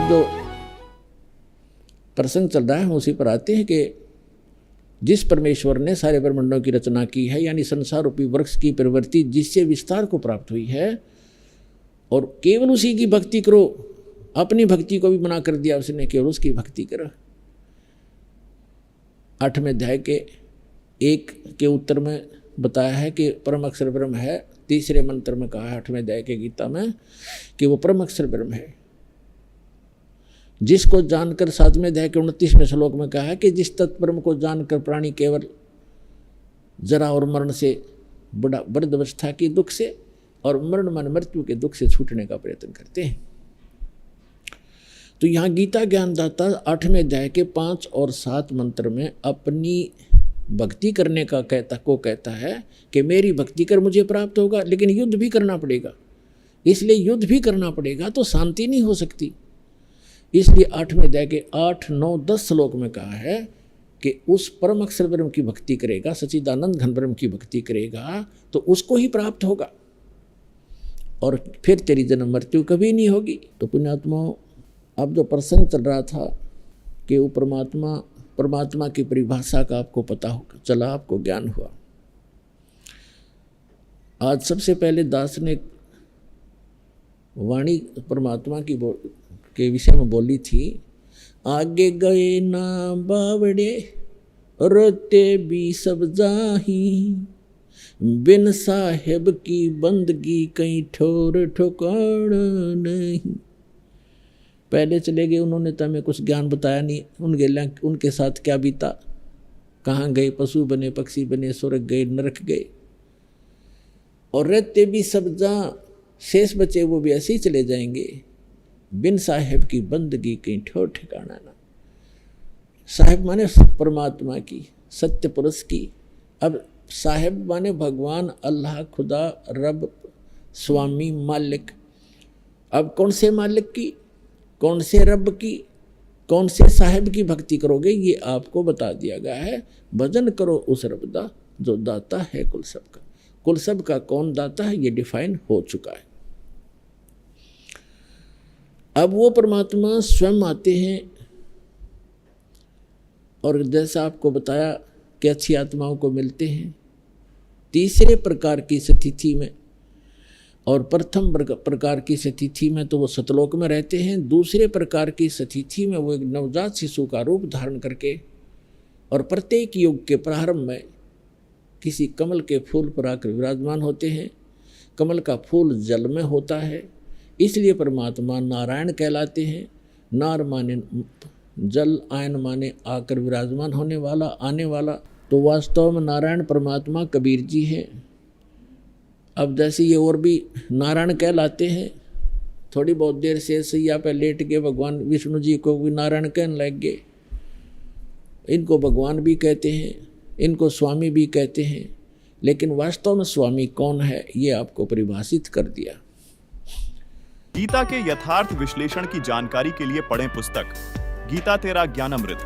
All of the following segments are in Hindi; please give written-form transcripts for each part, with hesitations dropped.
अब जो प्रसंग चल रहा है हम उसी पर आते हैं कि जिस परमेश्वर ने सारे ब्रह्मांडों की रचना की है, यानी संसार रूपी वृक्ष की प्रवृत्ति जिससे विस्तार को प्राप्त हुई है, और केवल उसी की भक्ति करो, अपनी भक्ति को भी मना कर दिया उसने, केवल उसकी भक्ति करो। 8वें अध्याय के 1 के उत्तर में बताया है कि परम अक्षर ब्रह्म है। तीसरे मंत्र में कहा है 8वें अध्याय के गीता में कि वो परम अक्षर ब्रह्म है, जिसको जानकर 7वें अध्याय के 29वें श्लोक में कहा है कि जिस तत्ब्रह्म को जानकर प्राणी केवल जरा और मरण से वृद्धावस्था की दुख से और मरण मन मृत्यु के दुख से छूटने का प्रयत्न करते हैं। तो यहाँ गीता ज्ञानदाता 8वें अध्याय के 5 और 7 मंत्र में अपनी भक्ति करने का कहता है कि मेरी भक्ति कर मुझे प्राप्त होगा, लेकिन युद्ध भी करना पड़ेगा। इसलिए युद्ध भी करना पड़ेगा तो शांति नहीं हो सकती। इसलिए 8वें अध्याय के 8, 9, 10 श्लोक में कहा है कि उस परम अक्षर ब्रह्म की भक्ति करेगा, सच्चिदानंद घन ब्रह्म की भक्ति करेगा तो उसको ही प्राप्त होगा और फिर तेरी जन्म मृत्यु कभी नहीं होगी। तो पुण्यात्माओं, अब जो प्रसंग चल रहा था कि वो परमात्मा की परिभाषा का आपको पता होगा, चला, आपको ज्ञान हुआ। आज सबसे पहले दास ने वाणी परमात्मा की के विषय में बोली थी, आगे गए ना बावड़े रोते भी सब जाही, बिन साहेब की बंदगी कहीं ठोर ठोकाना नहीं। पहले चले गए उन्होंने तो हमें कुछ ज्ञान बताया नहीं, उनके साथ क्या बीता, कहाँ गए, पशु बने, पक्षी बने, स्वर्ग गए, नरक गए, और रहते भी सब जहाँ शेष बचे वो भी ऐसे ही चले जाएंगे। बिन साहेब की बंदगी कहीं ठोर ठिकाना ना। साहेब माने परमात्मा की, सत्य पुरुष की। अब साहेब माने भगवान, अल्लाह, खुदा, रब, स्वामी, मालिक। अब कौन से मालिक की, कौन से रब की, कौन से साहेब की भक्ति करोगे, ये आपको बता दिया गया है। भजन करो उस रब दा जो दाता है कुल सब का। कुल सब का कौन दाता है ये डिफाइन हो चुका है। अब वो परमात्मा स्वयं आते हैं और जैसा आपको बताया कि अच्छी आत्माओं को मिलते हैं तीसरे प्रकार की स्थिति में, और प्रथम प्रकार की स्थिति में तो वो सतलोक में रहते हैं। दूसरे प्रकार की स्थिति में वो एक नवजात शिशु का रूप धारण करके और प्रत्येक युग के प्रारंभ में किसी कमल के फूल पर आकर विराजमान होते हैं। कमल का फूल जल में होता है, इसलिए परमात्मा नारायण कहलाते हैं। नार माने जल, आयन माने आकर विराजमान होने वाला, आने वाला। तो वास्तव में नारायण परमात्मा कबीर जी हैं। अब जैसे ये और भी नारायण कहलाते हैं, थोड़ी बहुत देर से सैया पे लेट के भगवान विष्णु जी को भी नारायण कहने लग गए। इनको भगवान भी कहते हैं, इनको स्वामी भी कहते हैं, लेकिन वास्तव में स्वामी कौन है ये आपको परिभाषित कर दिया। गीता के यथार्थ विश्लेषण की जानकारी के लिए पढ़ें पुस्तक गीता तेरा ज्ञानामृत।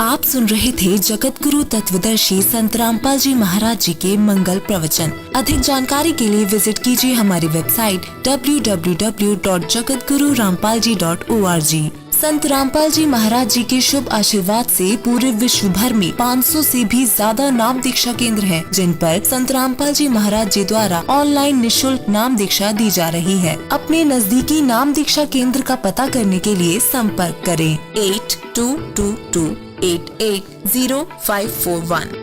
आप सुन रहे थे जगत गुरु तत्वदर्शी संत रामपाल जी महाराज जी के मंगल प्रवचन। अधिक जानकारी के लिए विजिट कीजिए हमारी वेबसाइट www.jagatgururampalji.org। संत रामपाल जी महाराज जी के शुभ आशीर्वाद से पूरे विश्व भर में 500 से भी ज्यादा नाम दीक्षा केंद्र हैं, जिन पर संत रामपाल जी महाराज जी द्वारा ऑनलाइन निशुल्क नाम दीक्षा दी जा रही है। अपने नजदीकी नाम दीक्षा केंद्र का पता करने के लिए संपर्क करें 8222880541।